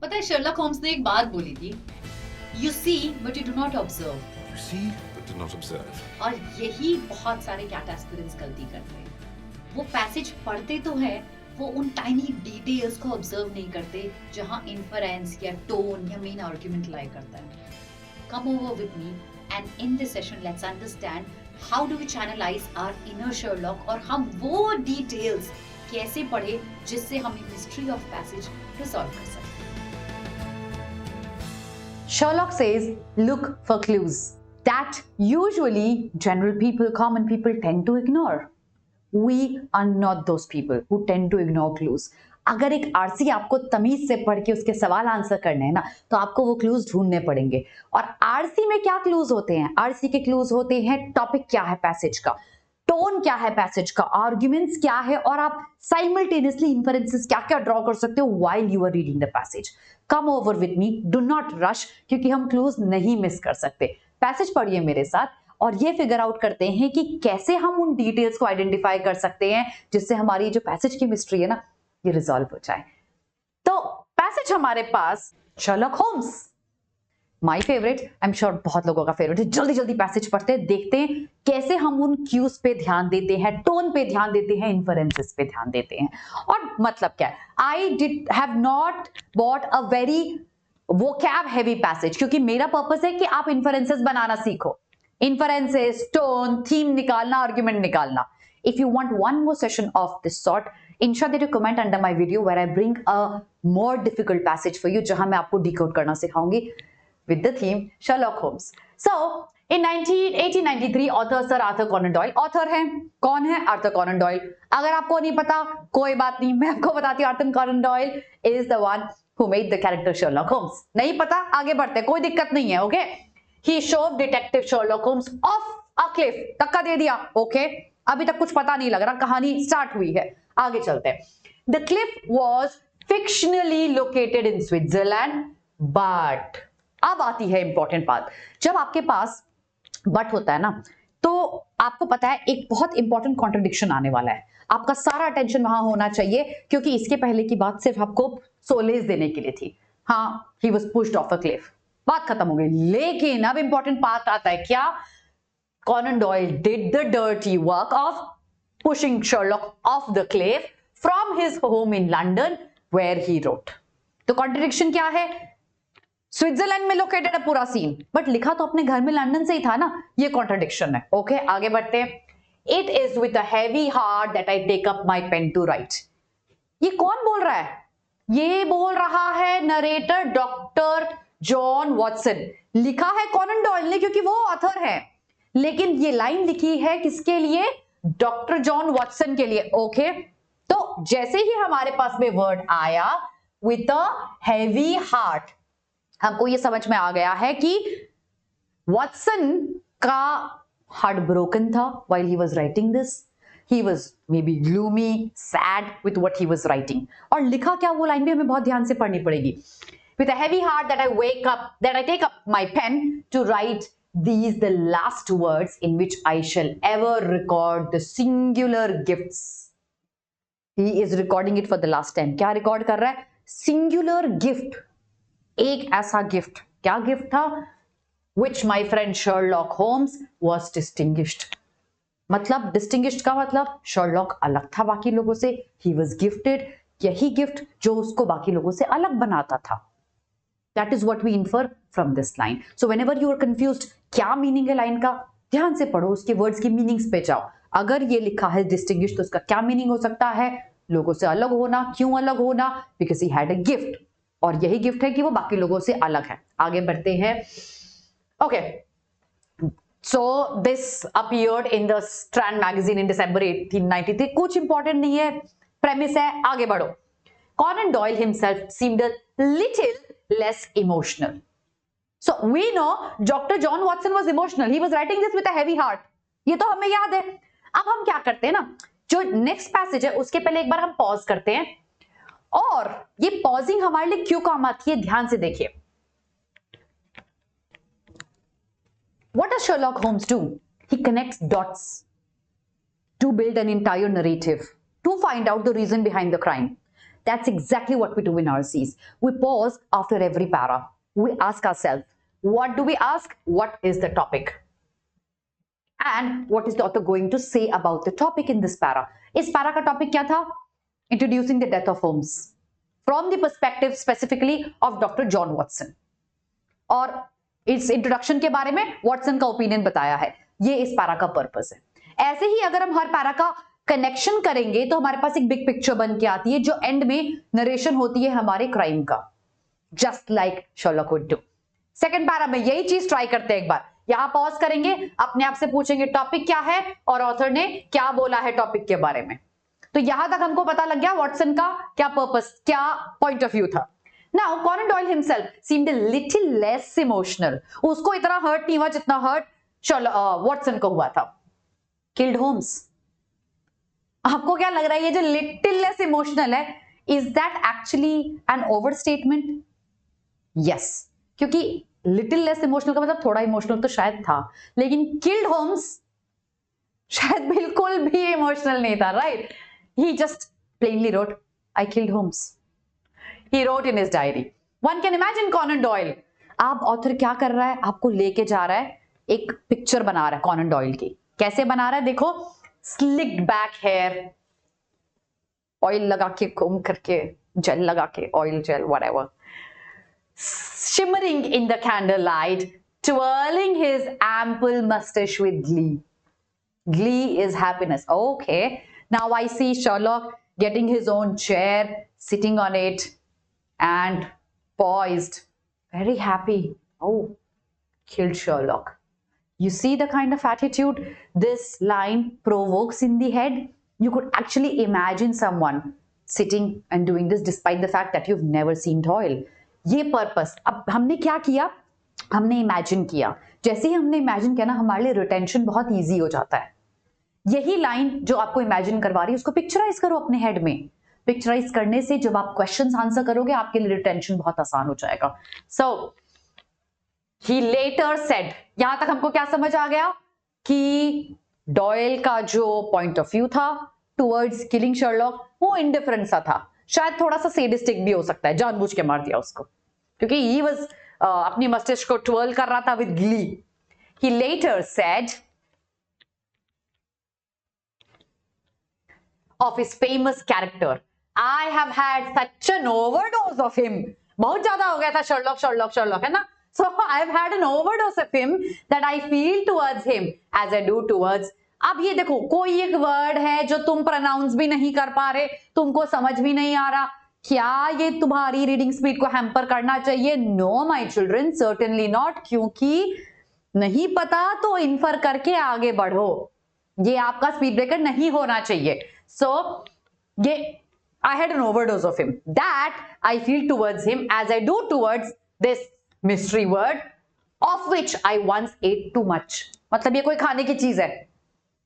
पता है Sherlock Holmes ने एक बात बोली थी, you see but you do not observe. You see, but do not observe. और यही बहुत सारे कैट एस्पिरेंट्स गलती करते हैं। वो पैसेज पढ़ते तो है, वो उन टाइनी डिटेल्स को ऑब्जर्व नहीं करते जहां इन्फरेंस या टोन या मेन आर्गुमेंट लाई करता है। Come over with me and in this session let's understand how do we channelise our inner Sherlock और हम वो डिटेल्स कैसे पढ़े जिससे हम मिस्ट्री ऑफ पैसेज रिजॉल्व कर सकें। Sherlock says, look for clues that usually general people, common people tend to ignore. We are not those people who tend to ignore clues. अगर एक आरसी आपको तमीज से पढ़ के उसके सवाल आंसर करने हैं ना, तो आपको वो क्लूज ढूंढने पड़ेंगे। और आरसी में क्या क्लूज होते हैं? आरसी के क्लूज होते हैं टॉपिक क्या है पैसेज का, टोन क्या है पैसेज का, आर्ग्यूमेंट्स क्या है, और आप साइमल्टेनियसली इन्फरेंसेस क्या क्या ड्रॉ कर सकते हो while you are reading the passage. Come over with me, do not rush, क्योंकि हम क्लूज नहीं मिस कर सकते। पैसेज पढ़िए मेरे साथ और ये फिगर आउट करते हैं कि कैसे हम उन डिटेल्स को आइडेंटिफाई कर सकते हैं जिससे हमारी जो पैसेज की मिस्ट्री है ना, ये रिजॉल्व हो जाए। तो पैसेज हमारे पास Sherlock Holmes, my favourite, I am sure बहुत लोगों का फेवरेट है। जल्दी जल्दी पैसेज पढ़ते हैं, देखते हैं कैसे हम उन क्यूज पे ध्यान देते हैं, टोन पे ध्यान देते हैं, इन्फरेंसेस पे ध्यान देते हैं। और मतलब क्या है, I did have not bought a very vocab heavy passage, क्योंकि मेरा पर्पस है कि आप इन्फरेंसेस बनाना सीखो, इन्फरेंसेस, टोन, थीम निकालना, आर्ग्यूमेंट निकालना। If you want one more session of this sort, ensure that you comment under my video where I bring a more difficult passage for you, जहां मैं आपको decode करना सिखाऊंगी with the theme Sherlock Holmes. So, in 1893, author Sir Arthur Conan Doyle, author हैं, कौन है? Arthur Conan Doyle. अगर आपको नहीं पता, कोई बात नहीं, मैं आपको बताती हूँ। Arthur Conan Doyle is the one who made the character Sherlock Holmes. नहीं पता? आगे बढ़ते, कोई दिक्कत नहीं है, okay? He shoved detective Sherlock Holmes off a cliff. धक्का दे दिया, okay? अभी तक कुछ पता नहीं लग रहा, कहानी स्टार्ट हुई है, आगे चलते हैं। The cliff was fictionally located in Switzerland, but अब आती है इंपॉर्टेंट बात। जब आपके पास बट होता है ना, तो आपको पता है एक बहुत इंपॉर्टेंट कॉन्ट्रडिक्शन आने वाला है। आपका सारा अटेंशन वहां होना चाहिए, क्योंकि इसके पहले की बात सिर्फ आपको सोलेज देने के लिए थी। हाँ, he was pushed off a cliff, बात खत्म हो गई। लेकिन अब इंपॉर्टेंट बात आता है, क्या? Conan Doyle did the dirty work of pushing Sherlock off the cliff from his home in London where he wrote. तो कॉन्ट्रडिक्शन क्या है? स्विट्जरलैंड में लोकेटेड है पूरा सीन, बट लिखा तो अपने घर में लंदन से ही था ना, ये कॉन्ट्रडिक्शन है। ओके, आगे बढ़ते हैं। It is with a heavy heart that I take up my pen to write. ये कौन बोल रहा है? ये बोल रहा है नरेटर डॉक्टर जॉन वॉटसन। लिखा है कॉनन डॉयल ने, क्योंकि वो ऑथर है, लेकिन ये लाइन लिखी है किसके लिए? डॉक्टर जॉन वॉटसन के लिए। ओके, तो जैसे ही हमारे पास में वर्ड आया विथ अ हैवी हार्ट, हमको ये समझ में आ गया है कि वॉटसन का हार्ट ब्रोकन था while he was writing this. He was maybe gloomy, sad with what he was writing. और लिखा क्या, वो लाइन भी हमें बहुत ध्यान से पढ़नी पड़ेगी। With a heavy heart that I take up my pen to write these the last words in which I shall ever record the singular gifts. He is recording it for the last time. क्या record कर रहा है? Singular gift. एक ऐसा gift. क्या gift था? Which my friend Sherlock Holmes was distinguished. मतलब distinguished का मतलब Sherlock अलग था बाकी लोगों से। He was gifted. यही गिफ्ट जो उसको बाकी लोगों से अलग बनाता था। That is what we infer from this line. So whenever you are confused, क्या मीनिंग है लाइन का, ध्यान से पढ़ो, उसके वर्ड्स की मीनिंग्स पे जाओ। अगर ये लिखा है डिस्टिंग्विश, तो उसका क्या मीनिंग हो सकता है? लोगों से अलग होना। क्यों अलग होना? Because he had a gift, और यही गिफ्ट है कि वो बाकी लोगों से अलग है। आगे बढ़ते हैं। Okay, so this appeared in the Strand magazine in December 1893। कुछ इंपॉर्टेंट नहीं है, प्रेमिस है, आगे बढ़ो। Conan Doyle himself seemed a little less emotional. So we know Dr. John Watson was emotional. He was writing this with a heavy heart. ये तो हमें याद है। अब हम क्या करते हैं ना, जो नेक्स्ट पैसेज है उसके पहले एक बार हम पॉज करते हैं, और ये पॉजिंग हमारे लिए क्यों काम आती है, ध्यान से देखिए। What does Sherlock Holmes do? He connects dots to build an entire narrative, to find out the reason behind the crime. That's exactly what we do in RCs. We pause after every para. We ask ourselves, what do we ask? What is the topic? And what is the author going to say about the topic in this para? इस para का topic क्या था? Introducing the death of Holmes from the perspective specifically of Dr. John Watson. और इस introduction के बारे में Watson का ओपिनियन बताया है. ये इस पैरा का पर्पस है. ऐसे ही अगर हम हर पैरा का कनेक्शन करेंगे तो हमारे पास एक बिग पिक्चर बन के आती है जो एंड में नरेशन होती है हमारे क्राइम का, just like Sherlock would do. Second para में यही चीज ट्राई करते हैं एक बार. यहां पॉज करेंगे, अपने आप से पूछेंगे टॉपिक क्या है और ऑथर ने क्या बोला है टॉपिक के बारे में. तो यहां तक हमको पता लग गया वॉटसन का क्या पर्पस, क्या पॉइंट ऑफ व्यू था. Now, Conan Doyle himself seemed a little less emotional. उसको इतना हर्ट नहीं हुआ जितना हर्ट वॉटसन को हुआ था. Killed Holmes. आपको क्या लग रहा है ये जो लिटिल लेस इमोशनल है, is that actually an overstatement? Yes, क्योंकि लिटिल लेस इमोशनल का मतलब थोड़ा इमोशनल तो शायद था, लेकिन किल्ड होम्स शायद बिल्कुल भी इमोशनल नहीं था, right? He just plainly wrote, I killed Holmes. He wrote in his diary. One can imagine Conan Doyle. आप ऑथर क्या कर रहा है, आपको लेके जा रहा है, एक पिक्चर बना रहा है कॉनन डॉयल की. कैसे बना रहा है देखो, स्लिक्ड बैक हेयर, ऑयल लगा के, कोम करके, जेल लगा के, oil gel whatever, shimmering in the candlelight, twirling his ample mustache with glee. Glee is happiness. Okay, now I see Sherlock getting his own chair, sitting on it and poised, very happy. Oh, killed Sherlock. You see the kind of attitude this line provokes in the head? You could actually imagine someone sitting and doing this despite the fact that you've never seen Doyle. ये purpose. अब हमने क्या किया, हमने imagine किया. जैसे ही हमने imagine किया ना, हमारे लिए रिटेंशन बहुत ईजी हो जाता है. यही लाइन जो आपको इमेजिन करवा रही है उसको पिक्चराइज करो अपने हेड में. पिक्चराइज करने से जब आप क्वेश्चंस आंसर करोगे आपके लिए रिटेंशन बहुत आसान हो जाएगा. सो ही लेटर सेड, यहां तक हमको क्या समझ आ गया कि डॉयल का जो पॉइंट ऑफ व्यू था टुवर्ड्स किलिंग शर्लॉक वो इंडिफरेंट सा था. शायद थोड़ा सा सेडिस्टिक भी हो सकता है, जानबूझ के मार दिया उसको, क्योंकि ही वाज अपनी मस्तिष्क को ट्विर्ल कर रहा था with glee. He later said of his famous character, I have had such an overdose of him. बहुत ज्यादा हो गया था शर्लॉक शर्लॉक शर्लॉक, है ना? So I have had an overdose of him that I feel towards him as I do towards. अब ये देखो, कोई एक वर्ड है जो तुम प्रोनाउंस भी नहीं कर पा रहे, तुमको समझ भी नहीं आ रहा. क्या ये तुम्हारी रीडिंग स्पीड को हैम्पर करना चाहिए? No my children, certainly not. क्योंकि नहीं पता तो इन्फर करके आगे बढ़ो. ये आपका स्पीड ब्रेकर नहीं होना चाहिए. So, I had an overdose of him. That I feel towards him as I do towards this mystery word of which I once ate too much. मतलब ये कोई खाने की चीज है,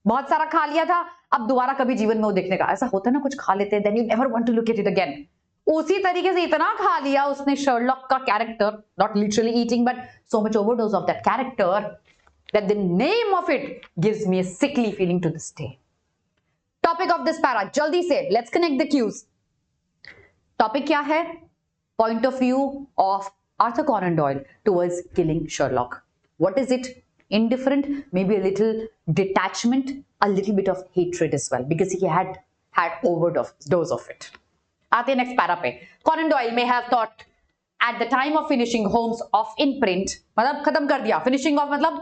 बहुत सारा खा लिया था, अब दोबारा कभी जीवन में वो देखने का. ऐसा होता है ना, कुछ खा लेते हैं then you never want to look at it again. उसी तरीके से इतना खा लिया उसने शर्लॉक का character, not literally eating but so much overdose of that character that the name of it gives me a sickly feeling to this day. Topic of this para, जल्दी से let's connect the cues. Topic क्या है? Point of view of Arthur Conan Doyle towards killing Sherlock. What is it? Indifferent, maybe a little detachment, a little bit of hatred as well, because he had overdose of it. आते हैं next para पे. Conan Doyle may have thought at the time of finishing Holmes off in print, मतलब खत्म कर दिया, finishing off मतलब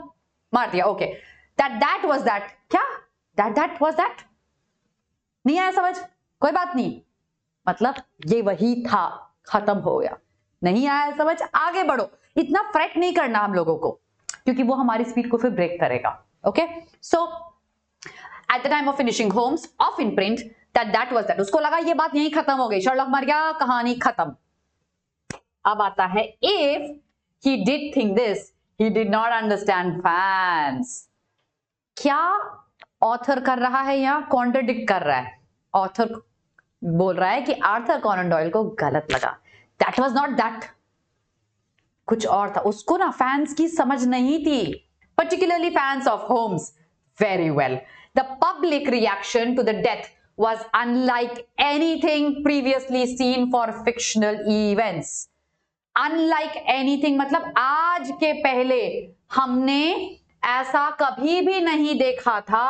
मार दिया, okay, that was that. क्या? that was that? नहीं आया समझ? कोई बात नहीं, मतलब ये वही था, खत्म हो गया. नहीं आया समझ? आगे बढ़ो. इतना फ्रेट नहीं करना हम लोगों को, क्योंकि वो हमारी स्पीड को फिर ब्रेक करेगा. Okay, so at the time of finishing Holmes of in print, that was that. उसको लगा ये बात यहीं खत्म हो गई, शर्लॉक मर गया, कहानी खत्म. अब आता है if he did think this, he did not understand fans. क्या ऑथर कर रहा है यहाँ? कॉन्ट्रडिक्ट कर रहा है. ऑथर बोल रहा है कि आर्थर कॉनन डॉयल को गलत लगा. दैट वाज नॉट दैट, कुछ और था. उसको ना फैंस की समझ नहीं थी, particularly fans of Holmes. Very well. The public reaction to the death was unlike anything previously seen for fictional events. Unlike anything मतलब आज के पहले हमने ऐसा कभी भी नहीं देखा था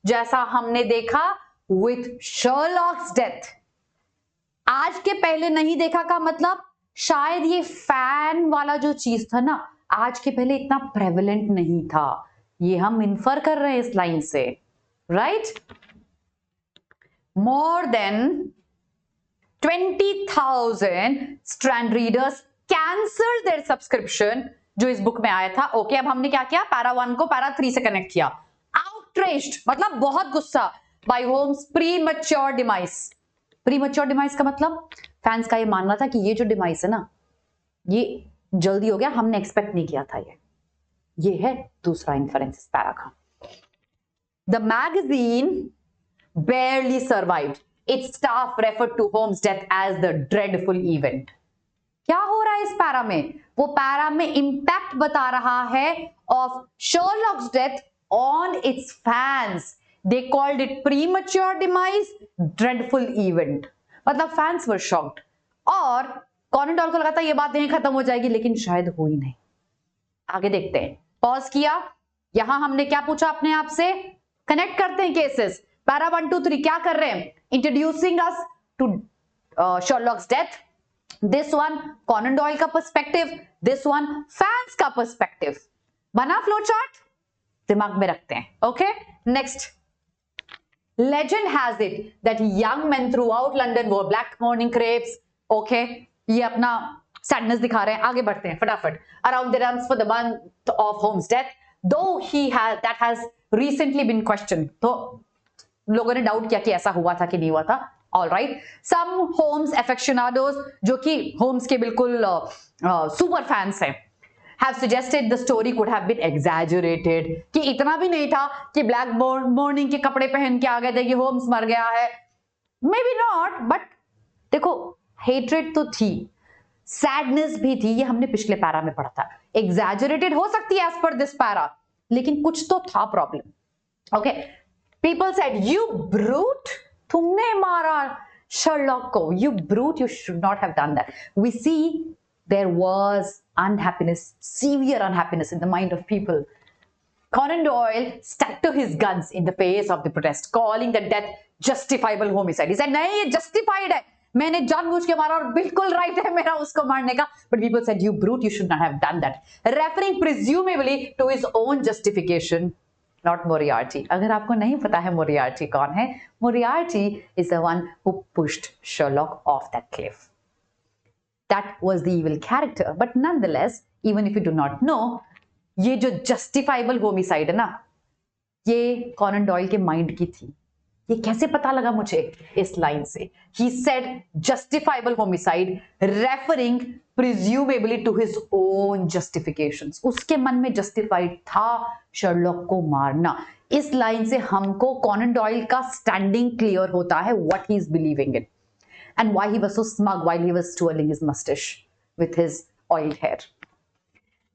जैसा हमने देखा with Sherlock's death. आज के पहले नहीं देखा का मतलब शायद ये फैन वाला जो चीज था ना, आज के पहले इतना प्रेवलेंट नहीं था. ये हम इन्फर कर रहे हैं इस लाइन से, right? More than 20,000 Strand readers cancelled their subscription जो इस बुक में आया था. ओके, अब हमने क्या किया? पैरा 1 को पैरा 3 से कनेक्ट किया. Outraged मतलब बहुत गुस्सा by Holmes' premature demise. Premature demise का मतलब फैंस का ये मानना था कि ये जो डिमाइस है ना, ये जल्दी हो गया, हमने एक्सपेक्ट नहीं किया था. ये है दूसरा इन्फरेंस इस पैरा का. The magazine barely survived. Its staff referred to Holmes' death as the dreadful event. क्या हो रहा है इस पैरा में? वो पैरा में इम्पैक्ट बता रहा है of Sherlock's death on its fans. They called it premature demise, dreadful event. मतलब फैंस वर शॉक्ड और कॉनन डॉयल को लगा था ये बात नहीं खत्म हो जाएगी, लेकिन शायद हो ही नहीं. आगे देखते हैं. पॉज किया. यहां हमने क्या पूछा अपने आप से? कनेक्ट करते हैं केसेस. पैरा 1 2 3 क्या कर रहे हैं? Introducing us to Sherlock's death. This one Conan Doyle का पर्सपेक्टिव, दिस वन फैंस का पर्सपेक्टिव. बना फ्लो चार्ट? दिमाग में रखते हैं. Okay, next. Legend has it that young men throughout London wore black mourning crepes. Okay, ये अपना sadness दिखा रहे हैं. आगे बढ़ते हैं फटाफट. Around their arms for the month of Holmes' death, though that has recently been questioned. तो लोगों ने डाउट किया कि ऐसा हुआ था कि नहीं हुआ था. All right. Some Holmes aficionados जो कि Holmes के बिल्कुल सुपर फैंस हैं, have suggested the story could have been exaggerated. कि इतना भी नहीं था कि ब्लैक मॉर्निंग के कपड़े पहन के आ गए थे कि होम्स मर गया है. Maybe not, but देखो हेट्रेड तो थी, सैडनेस भी थी, ये हमने पिछले पैरा में पढ़ा था. एग्जैजरेटेड हो सकती है एज पर दिस पैरा, लेकिन कुछ तो था problem. Okay, people said you brute, तुमने मारा शर्लॉक को, you brute, you should not have done that. We see there was unhappiness, severe unhappiness in the mind of people. Conan Doyle stuck to his guns in the face of the protest, calling the death justifiable homicide. He said, नहीं ये justified है, मैंने जानबूझ के मारा और बिल्कुल right है मेरा उसको मारने का. But people said, you brute, you should not have done that, referring presumably to his own justification, not Moriarty. अगर आपको नहीं पता है Moriarty कौन है, Moriarty is the one who pushed Sherlock off that cliff. That was the evil character, but nonetheless, even if you do not know, ये जो justifiable homicide है ना, ये कॉनन डॉयल के माइंड की थी. ये कैसे पता लगा मुझे? इस लाइन से. He said justifiable homicide, referring presumably to his own justifications. उसके मन में justified था शर्लॉक को मारना. इस लाइन से हमको कॉनन डॉयल का स्टैंडिंग क्लियर होता है, what he is believing in. And why he was so smug while he was twirling his mustache with his oiled hair.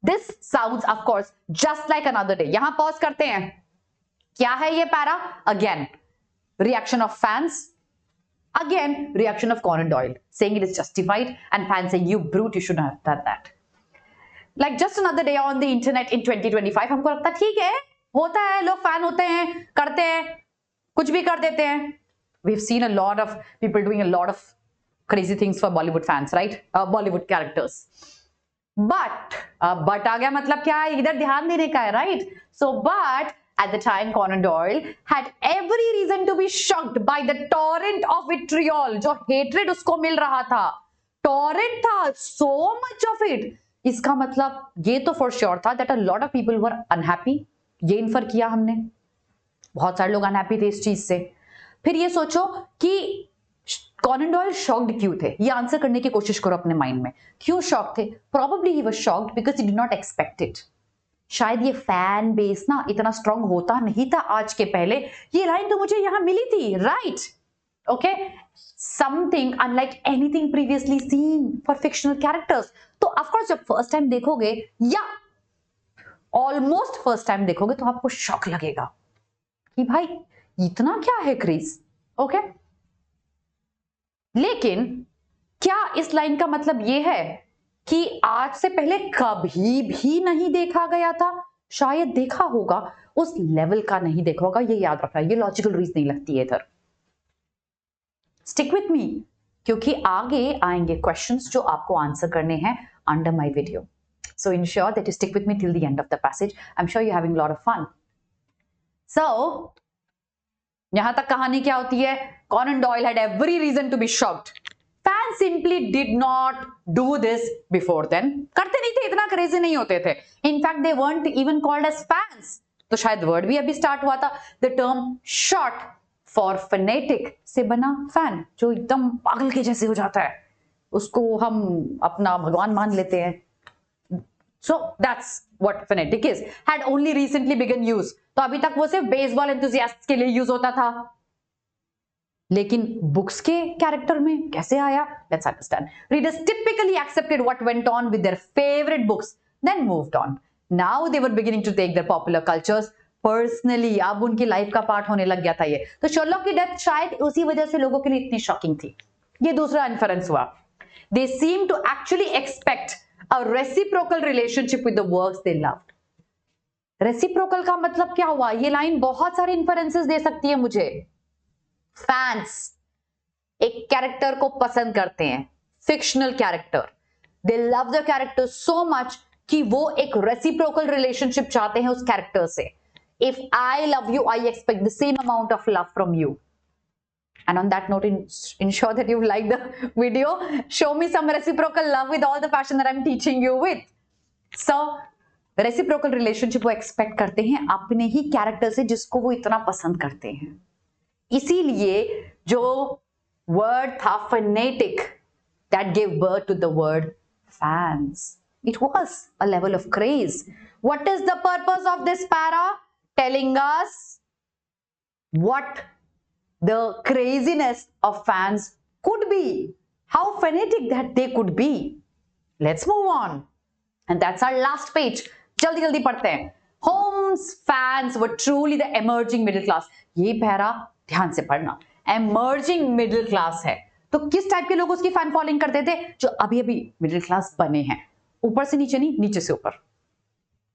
This sounds, of course, just like another day. यहां pause करते हैं. क्या है ये para? Again, reaction of fans. Again, reaction of Conan Doyle, saying it is justified, and fans saying, you brute, you shouldn't have done that. Like just another day on the internet in 2025, हमको लगता है ठीक है, होता है, लोग fan होते हैं, करते हैं, कुछ भी कर देते हैं. We've seen a lot of people doing a lot of crazy things for Bollywood fans, right? Bollywood characters. But आ गया मतलब क्या है? इधर ध्यान देने का है, right? So, but at the time, Conan Doyle had every reason to be shocked by the torrent of vitriol, जो hatred उसको मिल रहा था. Torrent था, so much of it. इसका मतलब ये तो for sure था that a lot of people were unhappy. ये इन्फर किया हमने. बहुत सारे लोग unhappy थे इस चीज से. फिर ये सोचो कि कॉनन डॉयल शॉक्ड क्यों थे? ये आंसर करने की कोशिश करो अपने माइंड में. क्यों शॉक थे? Probably he was shocked because he did not expect it. शायद ये फैन बेस ना इतना स्ट्रांग होता नहीं था आज के पहले. ये लाइन तो मुझे यहां मिली थी, right? Okay, something unlike anything previously seen for fictional characters. तो ऑफकोर्स जब फर्स्ट टाइम देखोगे या ऑलमोस्ट फर्स्ट टाइम देखोगे तो आपको शॉक लगेगा कि भाई इतना क्या है क्रेज. ओके लेकिन क्या इस लाइन का मतलब यह है कि आज से पहले कभी भी नहीं देखा गया था? शायद देखा होगा, उस लेवल का नहीं देखा होगा, ये याद रखना, ये लॉजिकल रीज नहीं लगती है इधर। स्टिक विथ मी, क्योंकि आगे आएंगे क्वेश्चंस जो आपको आंसर करने हैं under my video. So ensure that you stick with me till the end of the passage. I'm sure you're having a lot of fun. So, यहां तक कहानी क्या होती है? Conan Doyle had every reason to be shocked. Fans simply did not do this before then. करते नहीं थे, इतना क्रेजी नहीं होते थे. In fact, they weren't even called as fans. तो शायद वर्ड भी अभी स्टार्ट हुआ था. The term short for fanatic से बना fan, जो एकदम पागल के जैसे हो जाता है. उसको हम अपना भगवान मान लेते हैं. So that's what fanatic is. Had only recently begun use. तो अभी तक वो सिर्फ बेसबॉल एंथुसियास्ट्स के लिए यूज होता था, लेकिन बुक्स के कैरेक्टर में कैसे आया? Let's understand. Readers typically accepted what went on with their favorite books, then moved on. Now they were beginning to take their popular cultures personally. अब उनकी लाइफ का पार्ट होने लग गया था ये. तो शर्लॉक की डेथ शायद उसी वजह से लोगों के लिए इतनी शॉकिंग थी. ये दूसरा इन्फरेंस हुआ. They seem to actually expect a reciprocal relationship with the works they loved. Reciprocal का मतलब क्या हुआ? ये लाइन बहुत सारे इन्फरेंसेस दे सकती है मुझे. फैंस एक कैरेक्टर को पसंद करते हैं, fictional character, they love the character so much कि वो एक रेसिप्रोकल रिलेशनशिप चाहते हैं उस कैरेक्टर से. If I love you, I expect the same amount of love from you. And on that note, ensure that you like the video. Show me some reciprocal love with all the passion that I'm teaching you with. So, reciprocal relationship वो expect करते हैं अपने ही character से जिसको वो इतना पसंद करते हैं. इसीलिए जो word था fanatic that gave birth to the word fans. It was a level of craze. What is the purpose of this para? Telling us what the craziness of fans could be, how fanatic that they could be. Let's move on. And that's our last page. जल्दी जल्दी पढ़ते हैं. Holmes fans were truly the emerging middle class. ये para ध्यान से पढ़ना. Emerging middle class है. तो किस टाइप के लोग उसकी फैन फॉलोइंग करते थे? जो अभी अभी मिडिल क्लास बने हैं. ऊपर से नीचे नहीं, नीचे से ऊपर.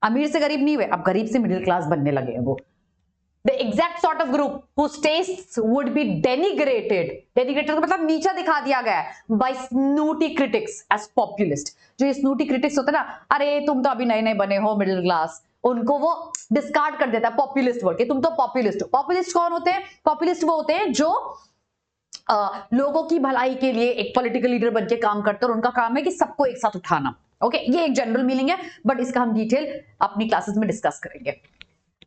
अमीर से गरीब नहीं हुए, अब गरीब से मिडिल क्लास बनने लगे हैं वो. The exact sort of group whose tastes would be denigrated. Denigrated का मतलब नीचा दिखा दिया गया है by snooty critics as populist. जो ये snooty critics होते हैं ना, अरे तुम तो अभी नए नए बने हो मिडिल क्लास, उनको वो डिस्कार्ड कर देता है पॉपुलिस्ट वर्ड के. तुम तो पॉपुलिस्ट हो. पॉपुलिस्ट कौन होते हैं? पॉपुलिस्ट वो होते हैं जो लोगों की भलाई के लिए एक पॉलिटिकल लीडर बन के काम करते हैं और उनका काम है कि सबको एक साथ उठाना. ओके, ये एक जनरल मीनिंग है, बट इसका हम डिटेल अपनी क्लासेस में डिस्कस करेंगे.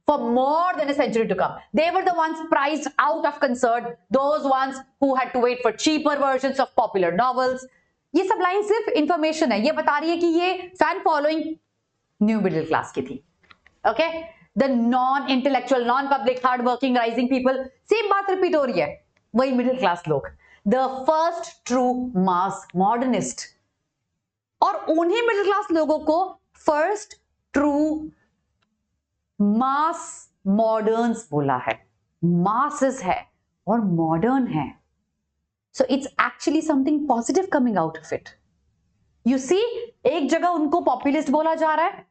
For more than a century to come, they were the ones prized out of concern, those ones who had to wait for cheaper versions of popular novels. ये सब line सिर्फ information है, ये बता रही है कि ये fan following new middle class की थी. Okay, the non intellectual, non public, hard working, rising people, same बात रिपीट हो रही है, वही मिडिल क्लास लोग. The first true mass modernist, और उन्हीं मिडिल क्लास लोगों को फर्स्ट ट्रू मास मॉडर्न्स बोला है. मासेस है और मॉडर्न है. So it's actually something positive coming out of it. You see, एक जगह उनको पॉपुलिस्ट बोला जा रहा है,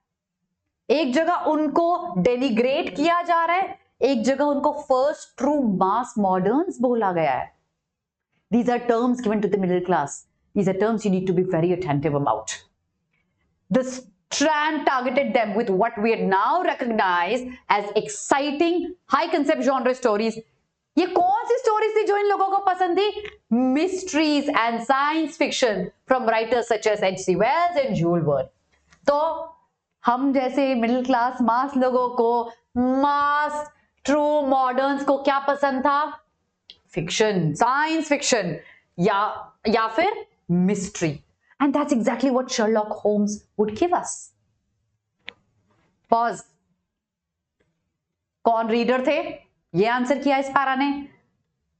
एक जगह उनको डेनिग्रेट किया जा रहा है, एक जगह उनको फर्स्ट ट्रू मास मॉडर्न्स बोला गया है. These are terms given to the middle class. These are terms you need to be very attentive about. The Strand targeted them with what we now recognize as exciting, high concept genre stories. ये कौन सी stories थी जो इन लोगों को पसंद थी? Mysteries and science fiction from writers such as H.G. Wells and Jules Verne. तो हम जैसे मिडिल क्लास मास लोगों को, मास ट्रू मॉडर्न्स को क्या पसंद था? फिक्शन, साइंस फिक्शन, या फिर mystery. And that's exactly what Sherlock Holmes would give us. Pause. कौन रीडर थे? ये आंसर किया इस पैरा ने.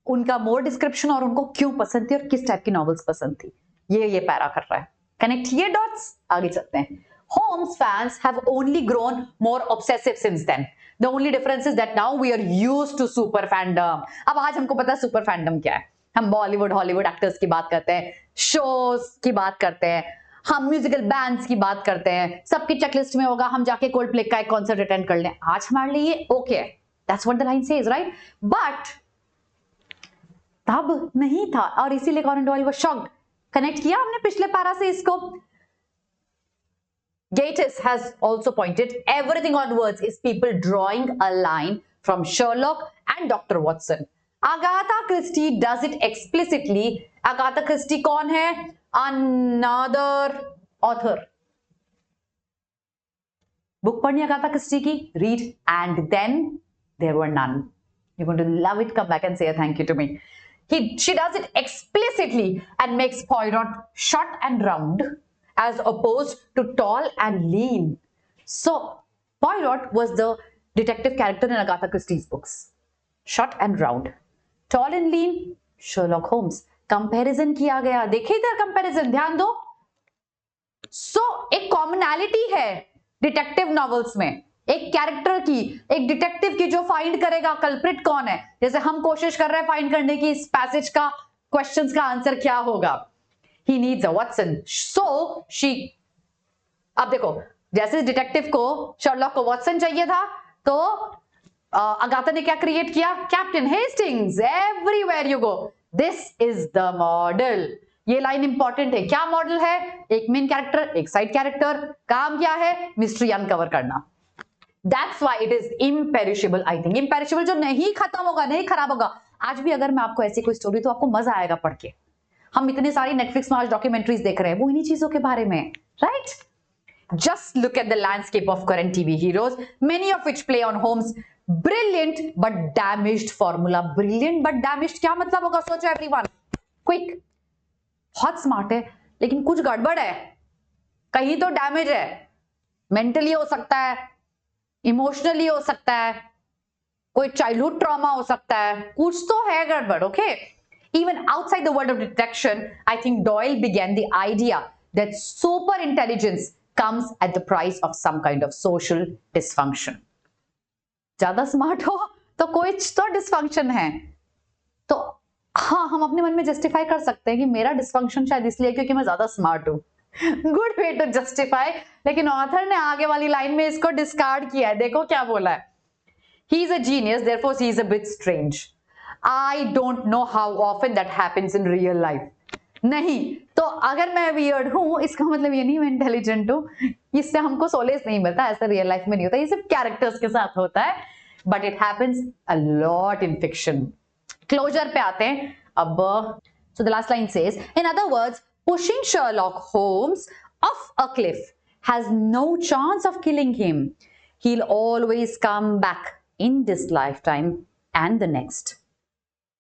उनका मोर डिस्क्रिप्शन और उनको क्यों पसंद थी और किस टाइप की नॉवेल्स पसंद थी, ये पैरा कर रहा है. कनेक्ट ये डॉट्स, आगे चलते हैं. Holmes fans have only grown more obsessive since then. The only difference is that now we are used to super fandom. अब आज हमको पता है super fandom क्या है. हम बॉलीवुड हॉलीवुड एक्टर्स की बात करते हैं, शोज की बात करते हैं, हम म्यूजिकल बैंड्स की बात करते हैं, सबकी चेकलिस्ट में होगा हम जाके कोल्डप्ले का एक कॉन्सर्ट अटेंड कर लें. आज हमारे लिए ये ओके है. That's what the line says, right? But तब नहीं था और इसीलिए Conan Doyle was shocked. Connect किया हमने पिछले पारा से इसको. Gatiss has also pointed everything onwards is people drawing a line from Sherlock and Dr. Watson. Agatha Christie does it explicitly. Agatha Christie कौन है? Another author. Book पढ़नी Agatha Christie की, read, and then there were none. You're going to love it. Come back and say a thank you to me. She does it explicitly and makes Poirot short and round, as opposed to tall and lean. So, Poirot was the detective character in Agatha Christie's books. Short and round. Tall and lean, Sherlock Holmes. Comparison किया गया. देखिए इधर comparison, ध्यान दो. So, एक commonality है detective novels में. एक कैरेक्टर की, एक डिटेक्टिव की जो फाइंड करेगा कल्प्रिट कौन है. जैसे हम कोशिश कर रहे हैं फाइंड करने की इस पैसेज का क्वेश्चंस का आंसर क्या होगा. He needs a Watson. So she, अब देखो जैसे डिटेक्टिव को शर्लॉक को वॉटसन चाहिए था तो अगाथा ने क्या क्रिएट किया? Captain Hastings. Everywhere you go this is the model. ये लाइन इंपॉर्टेंट है. क्या मॉडल है? एक मेन कैरेक्टर, एक साइड कैरेक्टर. काम क्या है? मिस्ट्री अनकवर करना. That's why it is imperishable. I think imperishable जो नहीं खत्म होगा, नहीं खराब होगा. आज भी अगर मैं आपको ऐसी कोई स्टोरी तो आपको मजा आएगा पढ़ के. हम इतने सारी नेटफ्लिक्स में आज डॉक्यूमेंट्रीज देख रहे हैं, वो इन्हीं चीजों के बारे में, right? Just look at the landscape of current TV heroes, many of which play on Holmes' brilliant but damaged formula. Brilliant but damaged क्या मतलब होगा? सोचो everyone. Quick. बहुत स्मार्ट है लेकिन कुछ गड़बड़ है, कहीं तो डैमेज है. मेंटली हो सकता है, इमोशनली हो सकता है, कोई चाइल्डहुड ट्रॉमा हो सकता है, कुछ तो है गड़बड़. Okay. Even outside the world of detection, I think Doyle began the idea that super intelligence comes at the price of some kind of social dysfunction. ज्यादा स्मार्ट हो तो कोई तो डिसफंक्शन है. तो हाँ, हम अपने मन में जस्टिफाई कर सकते हैं कि मेरा डिसफंक्शन शायद इसलिए क्योंकि मैं ज्यादा स्मार्ट हूं. Good way to justify. लेकिन ऑथर ने आगे वाली लाइन में इसको डिस्कार्ड किया है. देखो क्या बोला है. He is a genius, therefore he is a bit strange. I don't know how often that happens in real life. नहीं तो अगर मैं वियर्ड हूं इसका मतलब ये नहीं मैं इंटेलिजेंट हूं. इससे हमको सोलेस नहीं मिलता. ऐसा रियल लाइफ में नहीं होता. ये सिर्फ कैरेक्टर्स के साथ होता है. But it happens a lot in fiction. Closure पे आते हैं अब. So the last line says, in other words, pushing Sherlock Holmes off a cliff has no chance of killing him. He'll always come back in this lifetime and the next.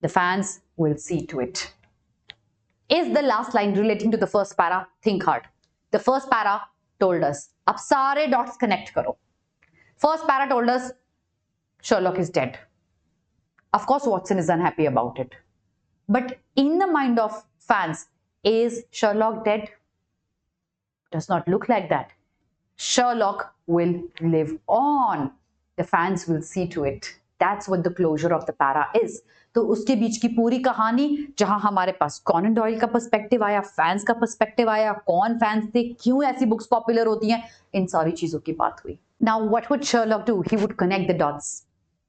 The fans will see to it. Is the last line relating to the first para? Think hard. The first para told us. अब सारे dots connect करो. First para told us Sherlock is dead. Of course, Watson is unhappy about it. But in the mind of fans, is Sherlock dead? Does not look like that. Sherlock will live on. The fans will see to it. That's what the closure of the para is. तो उसके बीच की पूरी कहानी जहां हमारे पास Connon Doyle का perspective आया, fans का पर्सपेक्टिव आया, कौन फैंस थे, क्यों ऐसी बुक्स पॉपुलर होती हैं, इन सारी चीजों की बात हुई. Now what would Sherlock do? He would connect the dots,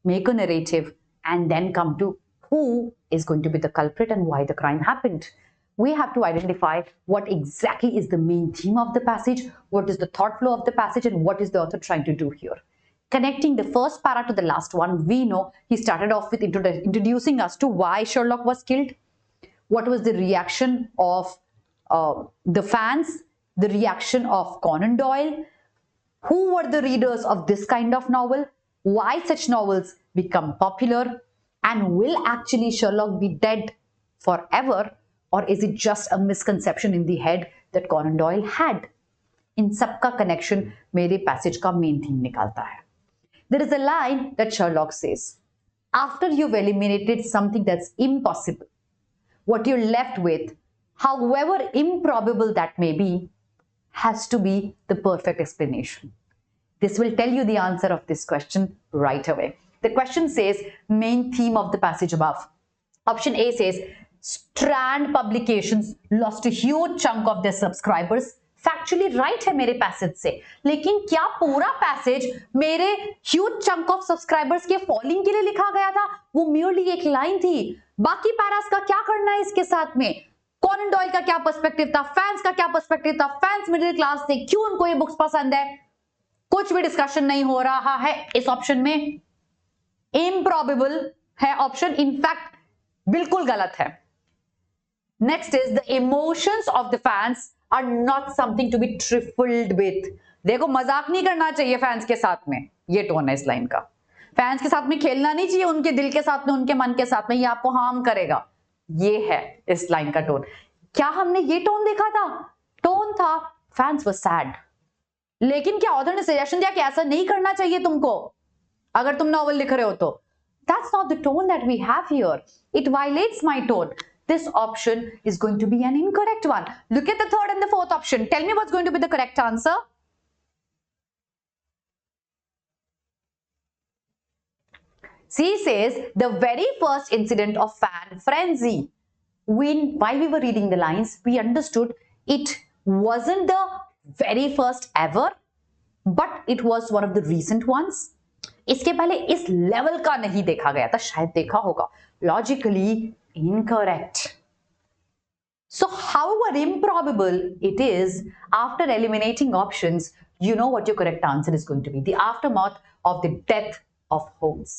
make a narrative, and then come to who is going to be the culprit and why the crime happened. We have to identify what exactly is the main theme of the passage, what is the thought flow of the passage, and what is the author trying to do here. Connecting the first para to the last one, we know he started off with introducing us to why Sherlock was killed, what was the reaction of the fans, the reaction of Conan Doyle, who were the readers of this kind of novel, why such novels become popular, and will actually Sherlock be dead forever, or is it just a misconception in the head that Conan Doyle had? इन सबका connection मेरे passage का main theme निकालता है. There is a line that Sherlock says, after you've eliminated something that's impossible, what you're left with, however improbable that may be, has to be the perfect explanation. This will tell you the answer of this question right away. The question says main theme of the passage above. Option A says Strand Publications lost a huge chunk of their subscribers. Factually right है मेरे passage से, लेकिन क्या पूरा passage मेरे huge chunk of subscribers के falling के लिए लिखा गया था? वो merely एक लाइन थी. बाकी पैरास का क्या करना है इसके साथ में? कॉनन डॉयल का क्या पर्सपेक्टिव था? फैंस का क्या पर्सपेक्टिव था? फैंस मिडिल क्लास थे, क्यों उनको ये बुक्स पसंद है? कुछ भी डिस्कशन नहीं हो रहा है इस ऑप्शन में. इम्प्रॉबेबल है ऑप्शन, इनफैक्ट बिल्कुल गलत है. Next is the emotions of the fans are not something to be trifled with. देखो, मजाक नहीं करना चाहिए फैंस के साथ में, ये टोन है इस लाइन का. फैंस के साथ में खेलना नहीं चाहिए, उनके दिल के साथ में, उनके मन के साथ में, ये आपको हार्म करेगा. ये है इस लाइन का टोन. क्या हमने ये टोन देखा था? टोन था फैंस वर सैड. लेकिन क्या ऑथर ने सजेशन दिया कि ऐसा नहीं करना चाहिए तुमको अगर तुम नॉवल लिख रहे हो तो? That's not the tone that we have here. It violates my tone. This option is going to be an incorrect one. Look at the third and the fourth option. Tell me what's going to be the correct answer. C says the very first incident of fan frenzy. While we were reading the lines, we understood it wasn't the very first ever, but it was one of the recent ones. इसके पहले इस level का नहीं देखा गया था, शायद देखा होगा. Logically incorrect. So however improbable it is, after eliminating options, you know what your correct answer is going to be. The aftermath of the death of Holmes.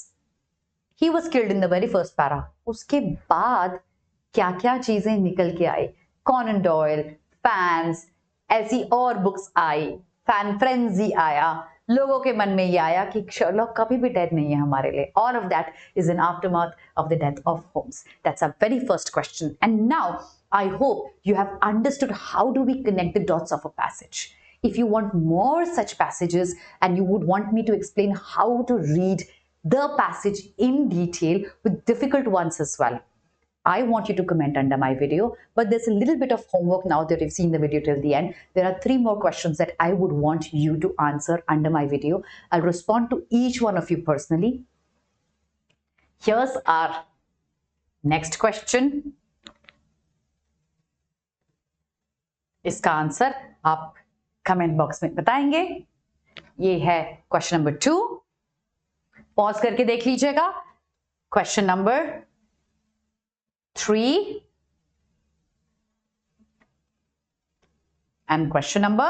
He was killed in the very first para. उसके बाद क्या क्या चीजें निकल के आई? Conan Doyle, fans, ऐसी और books I, fan frenzy आया, लोगों के मन में ये आया कि शर्लॉक कभी भी डेड नहीं है हमारे लिए. All of that is an aftermath of the death of Holmes. That's our very first question. And now I hope you have understood how do we connect the dots of a passage. If you want more such passages and you would want me to explain how to read the passage in detail with difficult ones as well, I want you to comment under my video, but there's a little bit of homework now that you've seen the video till the end. There are 3 more questions that I would want you to answer under my video. I'll respond to each one of you personally. Here's our next question. इसका answer आप comment box में बताएंगे. ये है question number 2. Pause करके देख लीजिएगा. Question number 3 and question number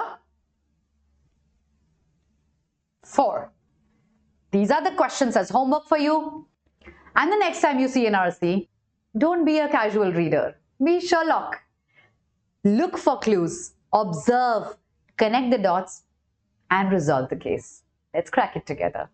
4. These are the questions as homework for you. And the next time you see an RC, don't be a casual reader. Be Sherlock. Look for clues, observe, connect the dots, and resolve the case. Let's crack it together.